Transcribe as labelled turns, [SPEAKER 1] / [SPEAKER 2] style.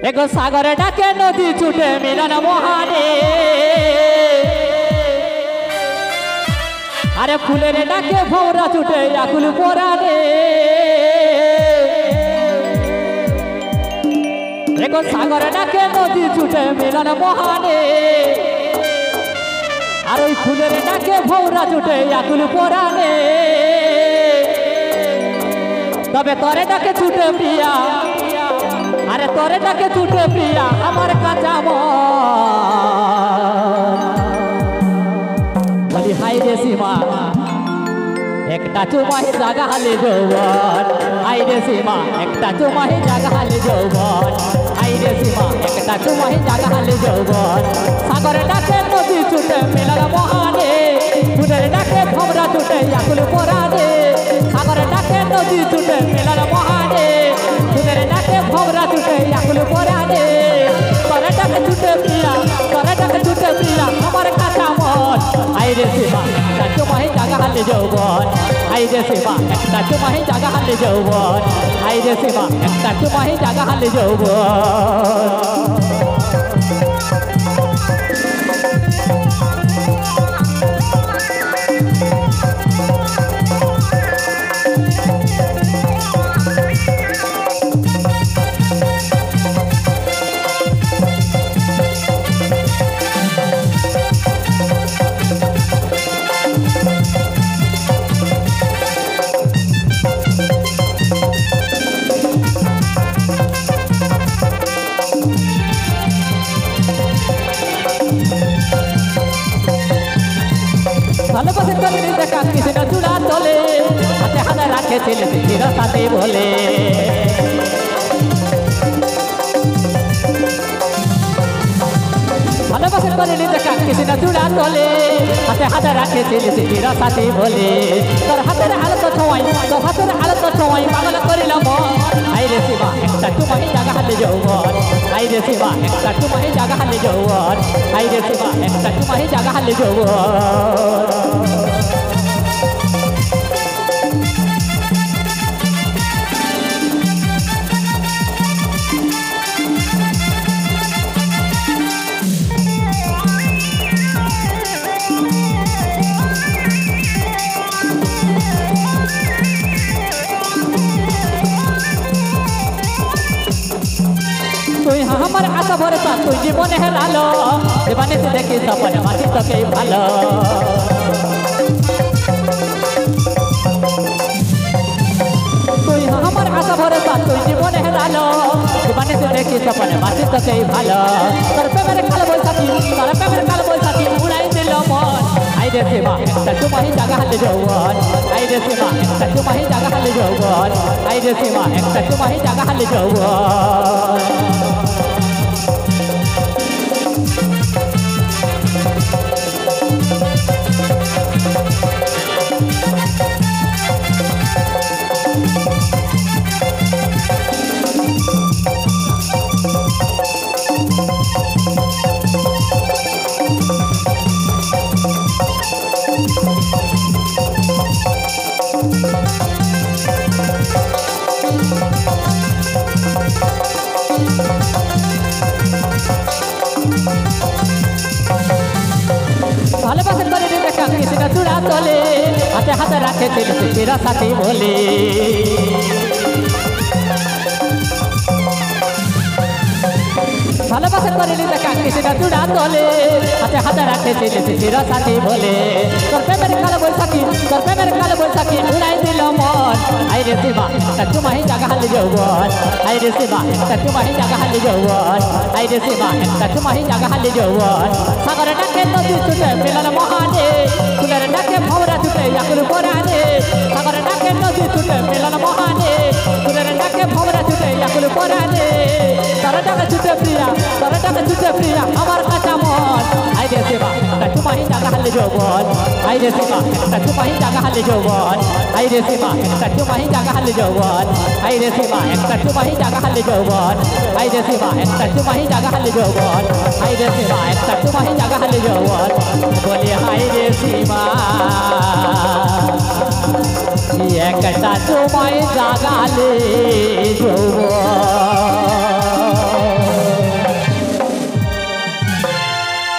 [SPEAKER 1] एगो सागर डाके नदी छूटे मिलन मोहाने अरे फूलेर डाके भौरा छूटे आकुल पोराने एगो सागर डाके नदी छूटे मिलन मोहाने अरे फूलेर डाके भौरा छूटे आकुल पोराने तबे तोरे डाके छूटे प्रिया अरे तोरे डाके छूटे प्रिया हमार काचा बोली हाय रे सीमा एकटा चुमाही जागा हाले जौवन हाय रे सीमा एकटा चुमाही जागा हाले जौवन हाय रे सीमा एकटा चुमाही जागा हाले जौवन सागर डाके नदी छूटे मिलन मोहाने फुलेर डाके भौरा छूटे आकुल पोराने सागर डाके नदी छूटे मिलन मोहाने फुलेर डाके भौरा छूटे आकुल पोराने तोरे डाके छूटे प्रिया तोरे डाके छूटे प्रिया हमार काचा मन हाय रे सीमा एकटा चुमाही जागा हाले जौवन हाय रे सीमा एकटा चुमाही जागा हाले जौवन हाय रे सीमा एकटा चुमाही जागा हाले जौवन ভালোবাসে করলি দেখা কিছু না চূড়া তোলে হাতে হাতে রাখে ছেলে চির সাথে বলে ভালোবাসে করলি দেখা কিছু না চূড়া তোলে হাতে হাতে রাখে ছেলে চির সাথে বলে তোর হাতের আলো ছোঁয়াই তোর হাতের আলো ছোঁয়াই পাগল করিলাম হাই রে শিবা একটা চুমাহি জাগা হালে যৌবন হাই রে শিবা একটা চুমাহি জাগা হালে যৌবন হাই রে শিবা একটা চুমাহি জাগা হালে যৌবন हमार आशा भरोसा तुई जीवन हेलालो देवाने से देखी सपन माटी तके भालो तुई हमार आशा भरोसा तुई जीवन हेलालो देवाने से देखी सपन माटी तके भालो तोर पे मेरे काल बोलसाती तोर पे मेरे काल बोलसाती उड़ाई दिलो मन हाय रे सेवा एकटा चुमाही जागा हाले जौवन हाय रे सेवा एकटा चुमाही जागा हाले जौवन हाय रे सेवा एकटा चुमाही जागा हाले जौवन ভালোবাসে করে দেখা কিছু না চূড়া তোলে হাতে হাতে রাখে ছেলে চিরা সাথে বলে ভালোবাসে করে দেখা কিছু না চূড়া তোলে হাতে হাতে রাখে ছেলে চিরা সাথে বলে তোর প্রেমের কালো বৈশাখী তোর প্রেমের কালো বৈশাখী উড়াই দিল মন হাই রে শিবা একটা চুমাহি জাগা হালে যৌবন হাই রে শিবা একটা চুমাহি জাগা হালে যৌবন হাই রে শিবা একটা চুমাহি জাগা হালে যৌবন সাগর ডাকে নদী ছুটে মিলন মোহানে ফুলের ডাকে ভৌরা ছুটে আকুল পোরানে সাগর ডাকে নদী ছুটে মিলন মোহানে ফুলের ডাকে ভৌরা ছুটে আকুল পোরানে তোর ডাকে ছুটে প্রিয়া তোর ডাকে ছুটে প্রিয়া আমার কাঁচা মন হাই রে শিবা একটা চুমাহি জাগা হালে যৌবন হাই রে শিবা একটা চুমাহি জাগা হালে যৌবন হাই রে শিবা একটা চুমাহি জাগা হালে যৌবন হাই রে শিবা একটা চুমাহি জাগা হালে যৌবন হাই রে শিবা একটা চুমাহি জাগা হালে যৌবন হাই রে শিবা একটা চুমাহি জাগা হালে যৌবন বলি হাই রে শিবা একটা চুমাহি জাগা হালে যৌবন